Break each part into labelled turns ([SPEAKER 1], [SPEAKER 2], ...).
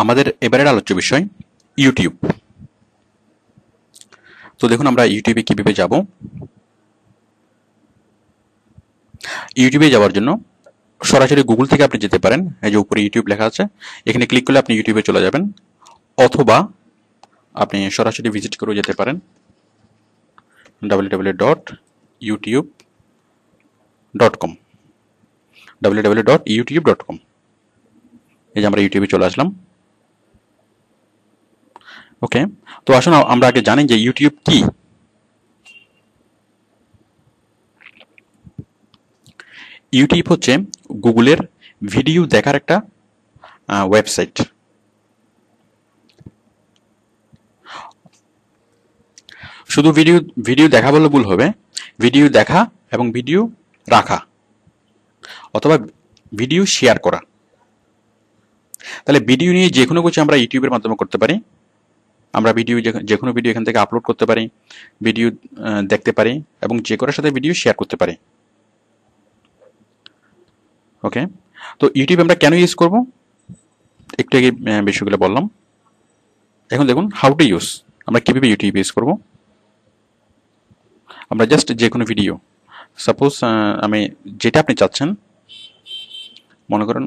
[SPEAKER 1] আমাদের এবারের আলোচ্য বিষয় ইউটিউব। তো দেখুন আমরা ইউটিউবে কিভাবে যাব। ইউটিউবে যাওয়ার জন্য সরাসরি গুগল থেকে আপনি যেতে পারেন। এই যে উপরে ইউটিউব লেখা আছে, এখানে ক্লিক করলে আপনি ইউটিউবে চলে যাবেন, অথবা আপনি সরাসরি ভিজিট করেও যেতে পারেন www.youtube.com www.youtube.com। এই যে আমরা ইউটিউবে চলে আসলাম। ওকে, তো আসুন আমরা আগে জানি যে ইউটিউব কি। ইউটিউব হচ্ছে গুগলের ভিডিও দেখার একটা ওয়েবসাইট। শুধু ভিডিও দেখা বললে ভুল হবে, ভিডিও দেখা এবং ভিডিও রাখা অথবা ভিডিও শেয়ার করা। তাহলে ভিডিও নিয়ে যে কোনো কিছু আমরা ইউটিউবের মাধ্যমে করতে পারি। আমরা যে কোনো ভিডিও এখান থেকে আপলোড করতে পারি, ভিডিও দেখতে পারি এবং যে কারোর সাথে ভিডিও শেয়ার করতে পারি। ওকে, তো ইউটিউব আমরা কেন ইউজ করব একটু আগে বিষয়গুলো বললাম। এখন দেখুন হাউ টু ইউজ, আমরা কিভাবে ইউটিউব ইউজ করব। আমরা জাস্ট যে কোনো ভিডিও, সাপোজ আমি যেটা আপনি চাচ্ছেন, মনে করেন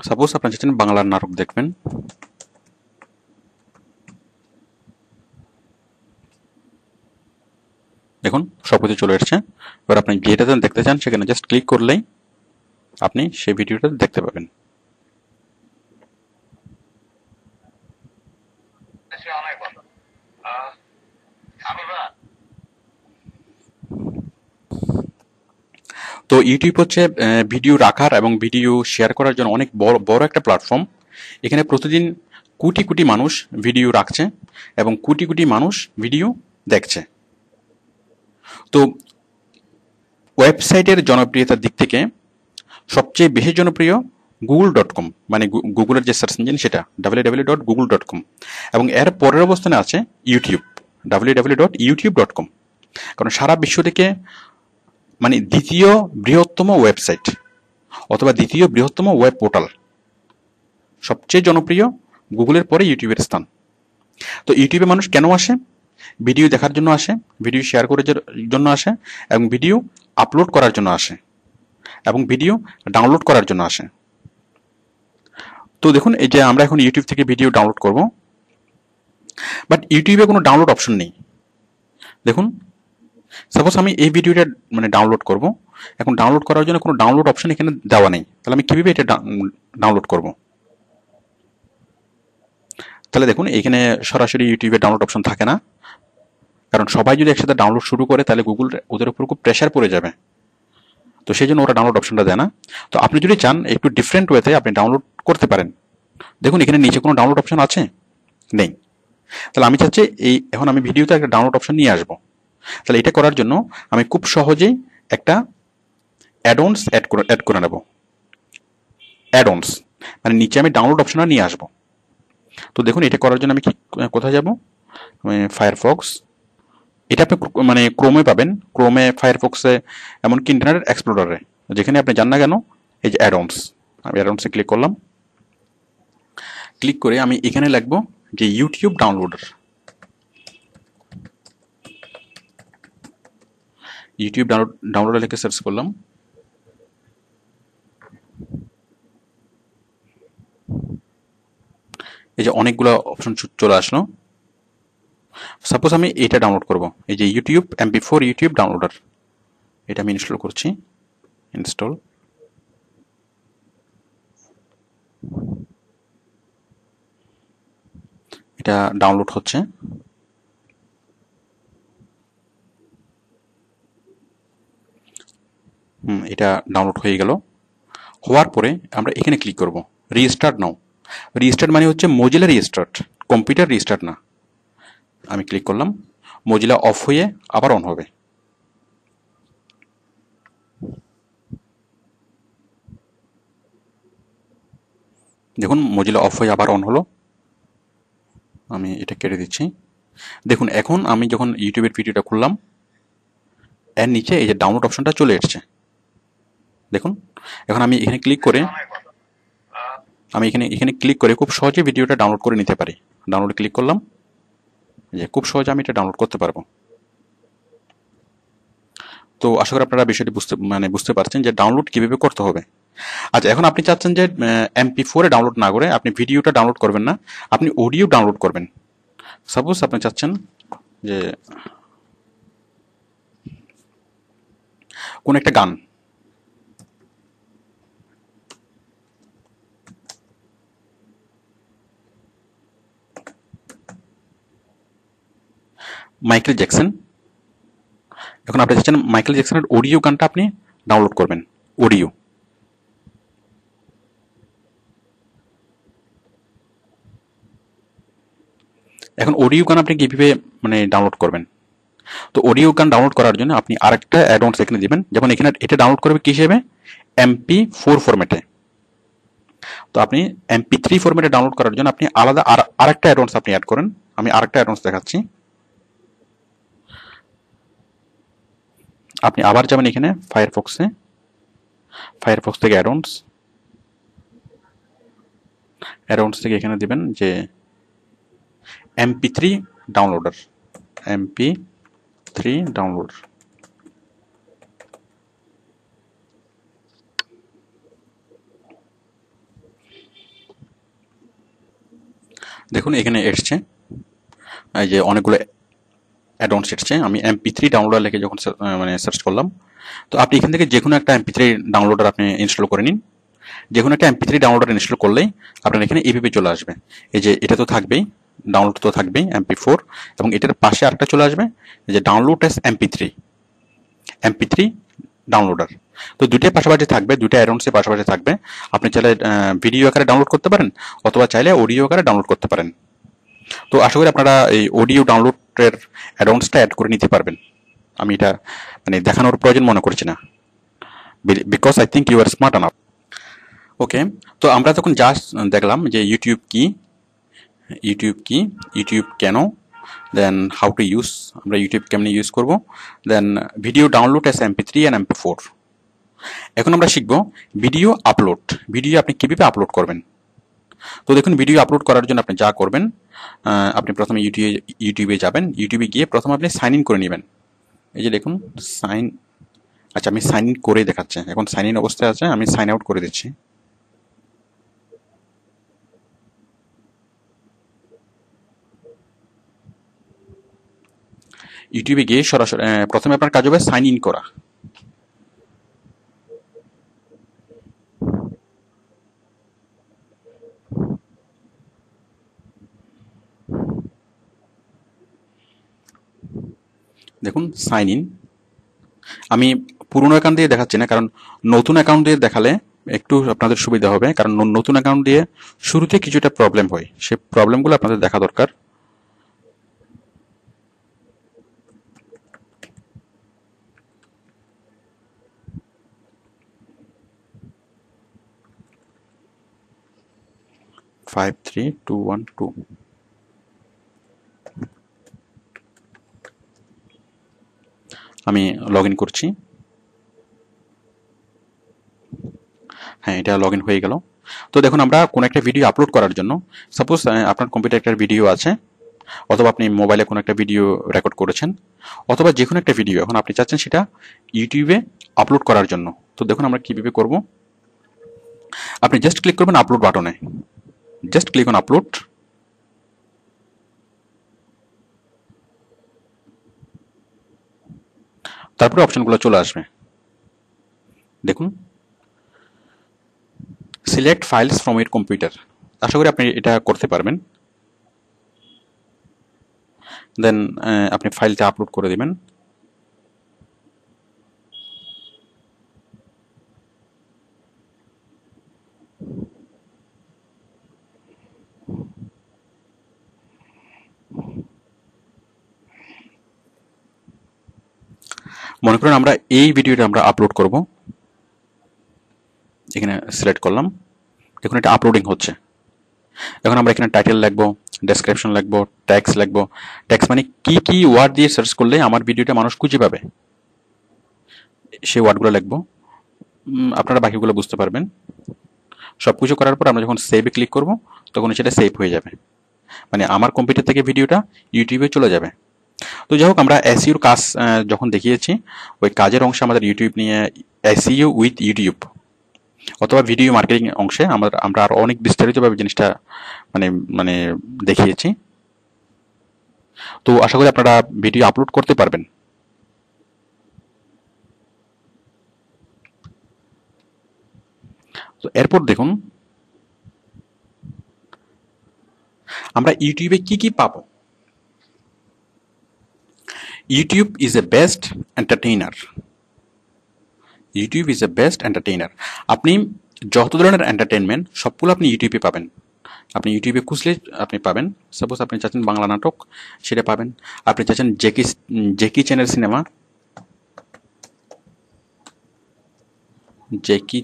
[SPEAKER 1] সাপোজ আপনি চাচ্ছেন বাংলার নাটক দেখবেন। দেখুন সবকিছু চলে এসেছে। এবার আপনি যেটা দেখতে চান সেখানে জাস্ট ক্লিক করলেই আপনি সেই ভিডিওটা দেখতে পাবেন। তো ইউটিউব হচ্ছে ভিডিও রাখার এবং ভিডিও শেয়ার করার জন্য অনেক বড় একটা প্ল্যাটফর্ম। এখানে প্রতিদিন কোটি কোটি মানুষ ভিডিও রাখছে এবং কোটি কোটি মানুষ ভিডিও দেখছে। তো ওয়েবসাইটের জনপ্রিয়তার দিক থেকে সবচেয়ে বেশি জনপ্রিয় google.com, মানে গুগলের যে সার্চ ইঞ্জিন সেটা www.google.com, এবং এর পরের অবস্থানে আছে ইউটিউব www.youtube.com। কারণ সারা বিশ্ব থেকে মানে দ্বিতীয় বৃহত্তম ওয়েবসাইট অথবা দ্বিতীয় বৃহত্তম ওয়েব পোর্টাল, সবচেয়ে জনপ্রিয় গুগলের পরে ইউটিউবের স্থান। তো ইউটিউবে মানুষ কেন আসে? ভিডিও দেখার জন্য আসে, ভিডিও শেয়ার করার জন্য আসে, এবং ভিডিও আপলোড করার জন্য আসে, এবং ভিডিও ডাউনলোড করার জন্য আসে। তো দেখুন এই যে আমরা এখন ইউটিউব থেকে ভিডিও ডাউনলোড করব, বাট ইউটিউবে কোনো ডাউনলোড অপশন নেই। দেখুন সাপোজ আমি এই ভিডিওটা মানে ডাউনলোড করব, এখন ডাউনলোড করার জন্য কোনো ডাউনলোড অপশন এখানে দেওয়া নেই। তাহলে আমি কিভাবে এটা ডাউনলোড করব? তাহলে দেখুন এখানে সরাসরি ইউটিউবে ডাউনলোড অপশন থাকে না, কারণ সবাই যদি একসাথে ডাউনলোড শুরু করে তাহলে গুগল ওদের উপর খুব প্রেশার পড়ে যাবে। তো সেই জন্য ওরা ডাউনলোড অপশনটা দেয় না। তো আপনি যদি চান একটু ডিফারেন্ট ওয়েতে আপনি ডাউনলোড করতে পারেন। দেখুন এখানে নিচে কোনো ডাউনলোড অপশন আছে? নেই। তাহলে আমি চাচ্ছি এখন আমি ভিডিওতে একটা ডাউনলোড অপশন নিয়ে আসবো। তাহলে এটা করার জন্য আমি খুব সহজেই একটা অ্যাডঅনস অ্যাড করে নেব। অ্যাডঅনস মানে নিচে আমি ডাউনলোড অপশনটা নিয়ে আসবো। তো দেখুন এটা করার জন্য আমি কোথায় যাব? ফায়ারফক্স, এটা আপনি মানে ক্রোমে পাবেন, ক্রোমে, ফায়ারফক্সে, এমনকি ইন্টারনেট এক্সপ্লোরারে, যেখানে আপনি যান না কেন, এই যে অ্যাডঅনস, আমি অ্যাডঅনসে ক্লিক করলাম। ক্লিক করে আমি এখানে লিখবো যে ইউটিউব ডাউনলোডার। ইউটিউব ডাউনলোডার লিখে সার্চ করলাম। এই যে অনেকগুলো অপশন চলে আসলো। সাপোজ আমি এটা ডাউনলোড করব, এই যে ইউটিউব MP4 ইউটিউব ডাউনলোডার, এটা আমি ইনস্টল করছি। ইনস্টল, এটা ডাউনলোড হচ্ছে। এটা ডাউনলোড হয়ে গেল। হওয়ার পরে আমরা এখানে ক্লিক করব রিস্টার্ট নাও। রিস্টার্ট মানে হচ্ছে মোজিলা রিস্টার্ট, কম্পিউটার রিস্টার্ট না। আমি ক্লিক করলাম, মোজিলা অফ হয়ে আবার অন হবে। দেখুন মোজিলা অফ হয়ে আবার অন হলো। আমি এটা কেটে দিচ্ছি। দেখুন এখন আমি যখন ইউটিউবের ভিডিওটা খুললাম, এর নিচে এই যে ডাউনলোড অপশনটা চলে এসেছে। দেখুন এখন আমি এখানে ক্লিক করে খুব সহজে ভিডিওটা ডাউনলোড করে নিতে পারি। ডাউনলোড ক্লিক করলাম, যে খুব সহজে আমি এটা ডাউনলোড করতে পারবো। তো আশা করি আপনারা বিষয়টি বুঝতে পারছেন যে ডাউনলোড কিভাবে করতে হবে। আচ্ছা, এখন আপনি চাচ্ছেন যে MP4 এ ডাউনলোড না করে আপনি ভিডিওটা ডাউনলোড করবেন না, আপনি অডিও ডাউনলোড করবেন। সাপোজ আপনি চাচ্ছেন যে কোন একটা গান, মাইকেল জ্যাকসন, এখন আপনি চাচ্ছেন মাইকেল জ্যাকসনের অডিও গানটা আপনি ডাউনলোড করবেন, অডিও। এখন অডিও গান আপনি কিভাবে ডাউনলোড করবেন? তো অডিও গান ডাউনলোড করার জন্য আপনি আরেকটা অ্যাড অনস এখানে দিবেন। যেমন এখানে এটা ডাউনলোড করবে কি হিসেবে? MP4 ফরম্যাটে। তো আপনি MP3 ফরম্যাটে ডাউনলোড করার জন্য আপনি আলাদা আরেকটা অ্যাড অনস আপনি অ্যাড করেন। আমি আরেকটা অ্যাড অনস দেখাচ্ছি। আপনি আবার যাবেন এখানে ফায়ারফক্স থেকে অ্যাড অনস থেকে এখানে দিবেন যে MP3 ডাউনলোডার, MP3 ডাউনলোডার। দেখুন এখানে এসছে, এই যে অনেকগুলো অ্যাড অনস এসছে। আমি MP3 ডাউনলোডার লিখে যখন সার্চ করলাম, তো আপনি এখান থেকে যে কোনো একটা MP3 ডাউনলোডার আপনি ইনস্টল করে নিন। যে কোনো একটা MP3 ডাউনলোডার ইনস্টল করলেই আপনার এখানে এইভাবে চলে আসবে। এই যে এটা তো থাকবেই, ডাউনলোড তো থাকবেই MP4, এবং এটার পাশে আরেকটা চলে আসবে এই যে ডাউনলোড এস MP3 ডাউনলোডার। তো দুইটাই পাশাপাশি থাকবে, দুইটা অ্যাডন্সের পাশাপাশি থাকবে। আপনি চাইলে ভিডিও আকারে ডাউনলোড করতে পারেন, অথবা চাইলে অডিও আকারে ডাউনলোড করতে পারেন। তো আশা করি আপনারা এই অডিও ডাউনলোডের অ্যাডন্সটা অ্যাড করে নিতে পারবেন। আমি এটা দেখানোর প্রয়োজন মনে করছি না, because I think you are smart enough. Okay, তো আমরা তখন জাস্ট দেখলাম যে ইউটিউব কি, ইউটিউব কেন, দেন হাউ টু ইউজ, আমরা ইউটিউব কেমনি ইউজ করব, then video download as MP3 and MP4। এখন আমরা শিখব ভিডিও আপলোড। ভিডিও আপনি কিভাবে আপলোড করবেন। তো দেখুন, ভিডিও আপলোড করার জন্য আপনি যা করবেন, আপনি প্রথমে ইউটিউবে যাবেন। ইউটিউবে গিয়ে প্রথমে আপনি সাইন ইন করে নেবেন। এই যে দেখুন আচ্ছা, আমি সাইন ইন করে দেখাচ্ছি। এখন সাইন ইন অবস্থায় আছে, আমি সাইন আউট করে দিচ্ছি। ইউটিউবে গিয়ে সরাসরি প্রথমে আপনার কাজ হবে সাইন ইন করা। দেখুন সাইন ইন, আমি পুরনো অ্যাকাউন্ট দিয়ে দেখাচ্ছি না, কারণ নতুন অ্যাকাউন্ট দিয়ে দেখালে একটু আপনাদের সুবিধা হবে। কারণ নতুন অ্যাকাউন্ট দিয়ে শুরুতে কিছুটা প্রবলেম হয়, সেই প্রবলেমগুলো আপনাদের দেখা দরকার। ফাইভ 3 2 1 2। আমি লগ ইন করছি। হ্যাঁ, এটা লগ ইন হয়ে গেল। তো দেখুন, আমরা কোনো একটা ভিডিও আপলোড করার জন্য, সাপোজ আপনার কম্পিউটারে একটা ভিডিও আছে, অথবা আপনি মোবাইলে কোনো একটা ভিডিও রেকর্ড করেছেন, অথবা যে কোনো একটা ভিডিও এখন আপনি চাচ্ছেন সেটা ইউটিউবে আপলোড করার জন্য। তো দেখুন আমরা কিভাবে করব। আপনি জাস্ট ক্লিক করবেন আপলোড বাটনে, জাস্ট ক্লিক অন আপলোড। তারপরে অপশনগুলো চলে আসবে। দেখুন, select files from your computer. আশা করি আপনি এটা করতে পারবেন। দেন আপনি ফাইলটা আপলোড করে দিবেন। মনে করেন আমরা এই ভিডিওটা আমরা আপলোড করব, এখানে সিলেক্ট করলাম। দেখুন এটা আপলোডিং হচ্ছে। এখন আমরা এখানে টাইটেল লিখবো, ডেসক্রিপশন লিখবো, ট্যাক্স লিখবো। ট্যাক্স মানে কি কি ওয়ার্ড দিয়ে সার্চ করলে আমার ভিডিওটা মানুষ খুঁজে পাবে, সেই ওয়ার্ডগুলো লিখবো। আপনারা বাকিগুলো বুঝতে পারবেন। সবকিছু করার পর আমরা যখন সেভে ক্লিক করব তখন সেটা সেভ হয়ে যাবে, মানে আমার কম্পিউটার থেকে ভিডিওটা ইউটিউবে চলে যাবে। তো যাই হোক, আমরা এসইওর কাজ যখন দেখিয়েছি, ওই কাজের অংশে আমাদের ইউটিউব নিয়ে এসইও উইথ ইউটিউব অথবা ভিডিও মার্কেটিং অংশে আমরা আরো অনেক বিস্তারিতভাবে জিনিসটা মানে মানে দেখিয়েছি। তো আশা করি আপনারা ভিডিও আপলোড করতে পারবেন। তো এরপর দেখুন আমরা ইউটিউবে কি কি পাবো। YouTube is a best entertainer. YouTube is a best entertainer. আপনি যত ধরনের এন্টারটেনমেন্ট সবগুলো আপনি ইউটিউবে পাবেন। আপনি ইউটিউবে খুঁজলে আপনি পাবেন। সাপোজ আপনি চাচ্ছেন বাংলা নাটক, সেটা পাবেন। আপনি চাচ্ছেন জেকি চ্যানের সিনেমা, জেকি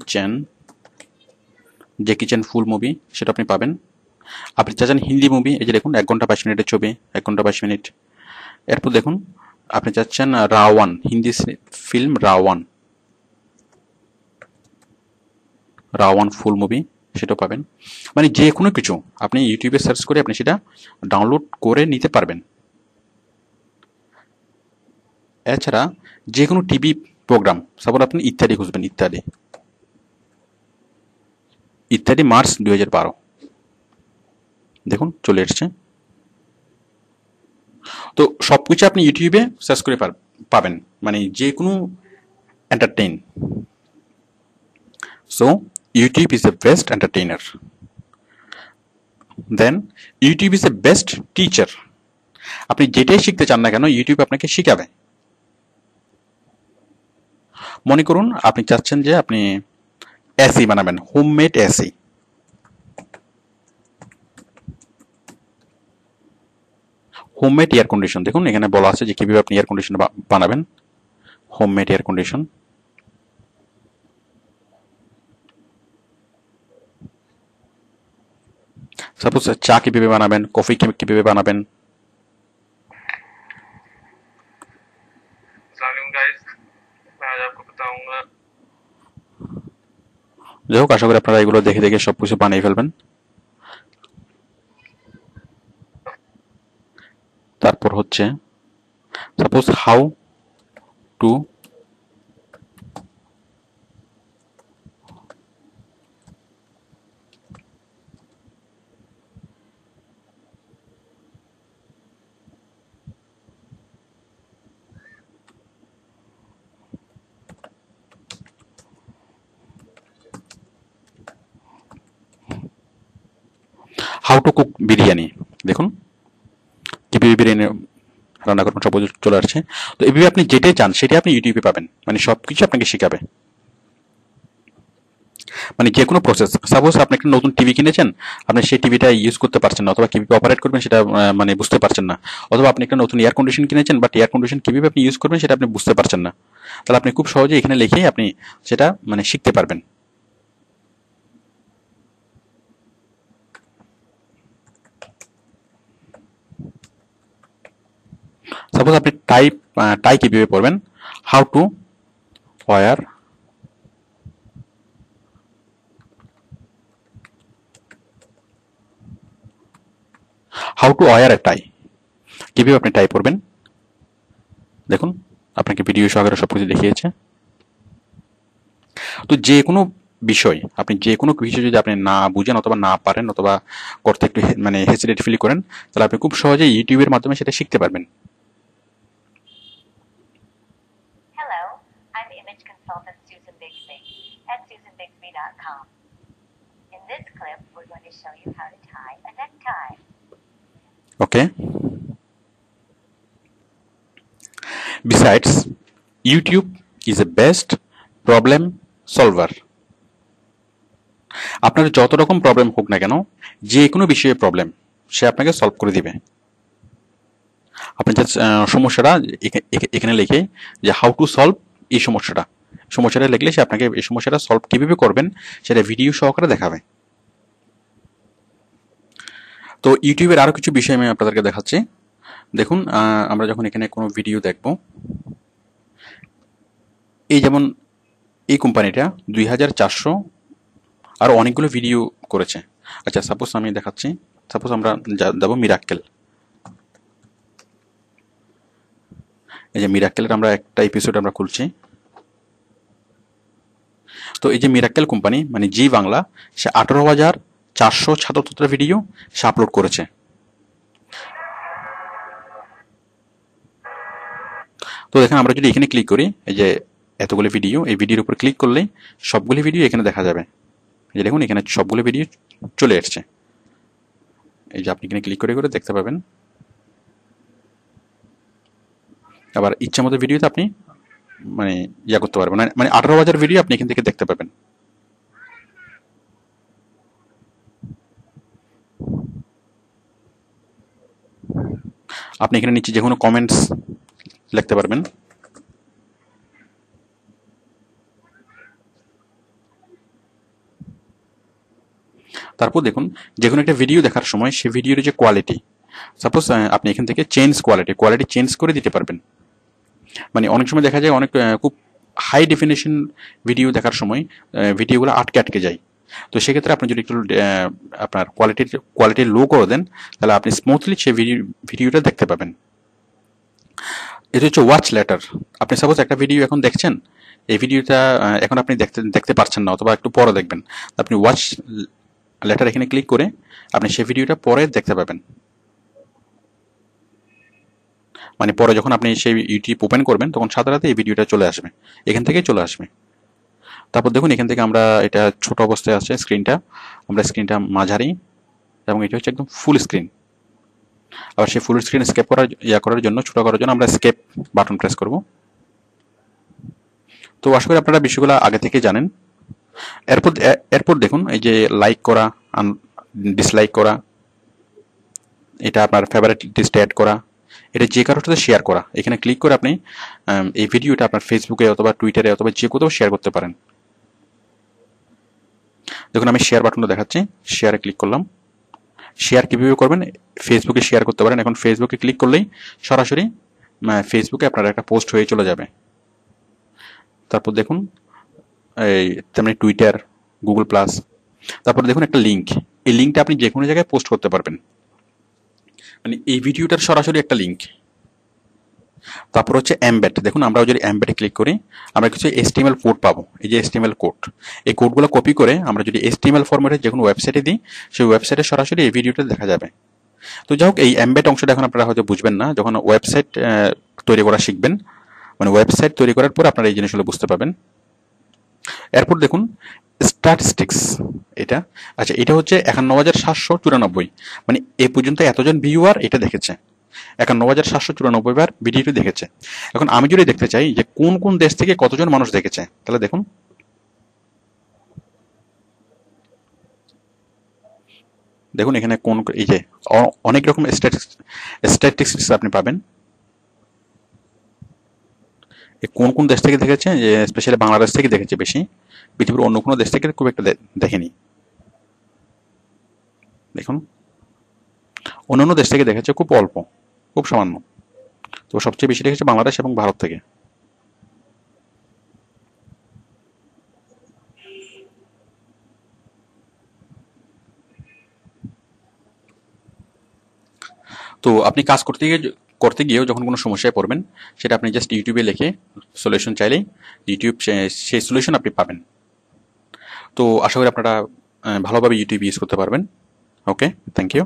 [SPEAKER 1] চ্যান ফুল মুভি, সেটা আপনি পাবেন। আপনি চাচ্ছেন হিন্দি মুভি, এই যে দেখুন 1 ঘন্টা 22 মিনিটের ছবি, 1 ঘন্টা 22 মিনিট। এরপর দেখুন আপনি চাচ্ছেন Ra One, Hindi film Ra One full movie, সেটাও পাবেন। মানে যে কোনো কিছু আপনি ইউটিউবে সার্চ করে আপনি সেটা ডাউনলোড করে নিতে পারবেন। এছাড়া যে কোনো টিভি প্রোগ্রাম, সাপোজ আপনি ইত্যাদি খুঁজবেন, ইত্যাদি মার্চ 2012, দেখুন চলে এসছে। তো সবকিছু আপনি ইউটিউবে সার্চ করে পাবেন, মানে যে কোনো entertain. So YouTube is a best entertainer. Then YouTube is a best teacher. আপনি যেটাই শিখতে চান না কেন ইউটিউব আপনাকে শিখাবে। মনে করুন আপনি চাচ্ছেন যে আপনি এসি বানাবেন, homemade AC. Homemade air condition, দেখুন এখানে বলা আছে যে কিভাবে আপনি এয়ার কন্ডিশন বানাবেন। Homemade air condition. সাপোজ চা কিভাবে বানাবেন, কফি কিভাবে বানাবেন। যাই হোক, আশা করি আপনারা এগুলো দেখে দেখে সবকিছু বানিয়ে ফেলবেন। তারপর হচ্ছে suppose how to cook biryani, দেখুন কিভাবে বিরিয়ানি রান্না করবেন সব চলে আসছে। তো এইভাবে আপনি যেটাই চান সেটাই আপনি ইউটিউবে পাবেন, মানে সবকিছু আপনাকে শেখাবে, মানে যে কোনো প্রসেস। সাপোজ আপনি একটা নতুন টিভি কিনেছেন, আপনি সেই টিভিটা ইউজ করতে পারছেন না, অথবা কিভাবে অপারেট করবেন সেটা মানে বুঝতে পারছেন না, অথবা আপনি একটা নতুন এয়ার কন্ডিশন কিনেছেন, বাট এয়ার কন্ডিশন কিভাবে আপনি ইউজ করবেন সেটা আপনি বুঝতে পারছেন না, তাহলে আপনি খুব সহজে এখানে লিখেই আপনি সেটা মানে শিখতে পারবেন। সাপোজ আপনি টাই কিভাবে পড়বেন, হাউ টু ওয়ার এ টাই, কিভাবে আপনি টাই পড়বেন। দেখুন আপনাকে ভিডিও সহকারে সবকিছু দেখিয়েছে। তো যে কোনো বিষয়, আপনি যে কোনো কিছু যদি আপনি না বুঝেন অথবা না পারেন অথবা করতে একটু মানে হেসিটেট ফিল করেন, তাহলে আপনি খুব সহজেই ইউটিউবের মাধ্যমে সেটা শিখতে পারবেন। ওকে, besides YouTube is a best problem solver. আপনার যত রকম প্রবলেম হোক না কেন, যে কোনো বিষয়ে প্রবলেম সে আপনাকে সলভ করে দিবে। আপনি যে সমস্যাটা এখানে লিখে যে হাউ টু সলভ এই সমস্যাটা লিখলে সে আপনাকে এই সমস্যাটা সলভ কিভাবে করবেন সেটা ভিডিও সহকারে দেখাবে। তো ইউটিউবের আরো কিছু বিষয় আমি আপনাদেরকে দেখাচ্ছি। দেখুন আমরা যখন এখানে কোনো ভিডিও দেখব, এই যেমন এই কোম্পানিটা 2400 আর অনেকগুলো ভিডিও করেছে। আচ্ছা, সাপোজ আমি দেখাচ্ছি। সাপোজ আমরা যাবো মিরাক্কেল। এই যে মিরাক্কেলের আমরা একটা এপিসোড আমরা খুলছি। তো এই যে মিরাক্কেল কোম্পানি মানে জি বাংলা, সে 18,477টা ভিডিও সে আপলোড করেছে। তো দেখেন, আমরা যদি এখানে ক্লিক করি, এই যে এতগুলো ভিডিও, এই ভিডিওর উপর ক্লিক করলেই সবগুলো ভিডিও এখানে দেখা যাবে। এই যে দেখুন, এখানে সবগুলো ভিডিও চলে আসছে। এই যে আপনি এখানে ক্লিক করে করে দেখতে পাবেন। আবার ইচ্ছা মতো ভিডিওতে আপনি মানে ইয়া করতে পারবেন, মানে 18,000 ভিডিও আপনি এখান থেকে দেখতে পাবেন। আপনি এখানে নিচে যে কোনো কমেন্টস লিখতে পারবেন। তারপর দেখুন, যে কোনো একটা ভিডিও দেখার সময় সেই ভিডিওর যে কোয়ালিটি, সাপোজ আপনি এখান থেকে কোয়ালিটি চেঞ্জ করে দিতে পারবেন। মানে অনেক সময় দেখা যায় অনেক খুব হাই ডেফিনেশন ভিডিও দেখার সময় ভিডিওগুলো আটকে আটকে যায়। তো সেক্ষেত্রে আপনি যদি একটু আপনার কোয়ালিটি লো করে দেন, তাহলে আপনি স্মুথলি সেই ভিডিওটা দেখতে পাবেন। এটা হচ্ছে ওয়াচ লেটার। আপনি সাপোজ একটা ভিডিও এখন দেখছেন, এই ভিডিওটা এখন আপনি দেখতে পারছেন না, অথবা একটু পরে দেখবেন। আপনি ওয়াচ লেটার এখানে ক্লিক করে আপনি সেই ভিডিওটা পরে দেখতে পাবেন। মানে পরে যখন আপনি সেই ইউটিউব ওপেন করবেন, তখন সাথে সাথে এই ভিডিওটা চলে আসবে, এখান থেকেই চলে আসবে। তারপর দেখুন, এখান থেকে আমরা এটা ছোট অবস্থায় আছে স্ক্রিনটা, আমরা স্ক্রিনটা মাঝারি, এবং এটা হচ্ছে একদম ফুল স্ক্রিন। আবার সেই ফুল স্ক্রিন স্কেপ করার জন্য, ছোট করার জন্য আমরা স্কেপ বাটন প্রেস করব। তো আশা করি আপনারা বিষয়গুলো আগে থেকে জানেন। এরপর দেখুন, এই যে লাইক করা, ডিসলাইক করা, এটা আপনার ফেভারিট লিস্টে অ্যাড করা, এটা যে কারোর সাথে শেয়ার করা। এখানে ক্লিক করে আপনি এই ভিডিওটা আপনার ফেসবুকে অথবা টুইটারে অথবা যে কোথাও শেয়ার করতে পারেন। দেখুন, আমি শেয়ার বাটনটা দেখাচ্ছি, শেয়ারে ক্লিক করলাম। শেয়ার কিভাবে করবেন, ফেসবুকে শেয়ার করতে পারেন। এখন ফেসবুকে ক্লিক করলেই সরাসরি ফেসবুকে আপনার একটা পোস্ট হয়ে চলে যাবে। তারপর দেখুন, এই তেমনি টুইটার, গুগল প্লাস। তারপর দেখুন একটা লিঙ্ক, এই লিঙ্কটা আপনি যে কোনো জায়গায় পোস্ট করতে পারবেন, মানে এই ভিডিওটার সরাসরি একটা লিঙ্ক। তারপর হচ্ছে এমবেড। দেখুন, আমরা যদি এমবেডে ক্লিক করি, আমরা কিছু HTML কোড পাবো। এই যে HTML কোড, এই কোডগুলো কপি করে আমরা যদি HTML ফরম্যাটে যে কোনো ওয়েবসাইটে দিই, সেই ওয়েবসাইটে সরাসরি এই ভিডিওটা দেখা যাবে। তো যাই হোক, এই এমবেড অংশটা এখন আপনারা হয়তো বুঝবেন না, যখন ওয়েবসাইট তৈরি করা শিখবেন, মানে ওয়েবসাইট তৈরি করার পর আপনারা এই জিনিসগুলো বুঝতে পারবেন। এরপর দেখুন স্ট্যাটিস্টিক্স, এটা আচ্ছা, এটা হচ্ছে 51,794, মানে এ পর্যন্ত এতজন ভিউয়ার এটা দেখেছে, 51,794 বার ভিডিওটি দেখেছে। এখন আমি যদি দেখতে চাই যে কোন কোন দেশ থেকে কতজন মানুষ দেখেছে, তাহলে দেখুন, দেখুন এখানে কোন, এই যে অনেক রকম স্ট্যাটিস্টিক্স আপনি পাবেন। কোন কোন দেশ থেকে দেখেছে, যে স্পেশালি বাংলাদেশ থেকে দেখেছে বেশি, পৃথিবীর অন্য কোনো দেশ থেকে খুব একটা দেখেনি। দেখুন, অন্যান্য দেশ থেকে দেখেছে খুব অল্প, খুব সামান্য। তো সবচেয়ে বেশি দেখেছে বাংলাদেশ এবং ভারত থেকে। তো আপনি কাজ করতে গিয়েও যখন কোনো সমস্যায় পড়বেন, সেটা আপনি জাস্ট ইউটিউবে লিখে সলিউশন চাইলেই ইউটিউব সেই সলিউশন আপনি পাবেন। তো আশা করি আপনারা ভালোভাবে ইউটিউব ইউজ করতে পারবেন। ওকে, থ্যাংক ইউ।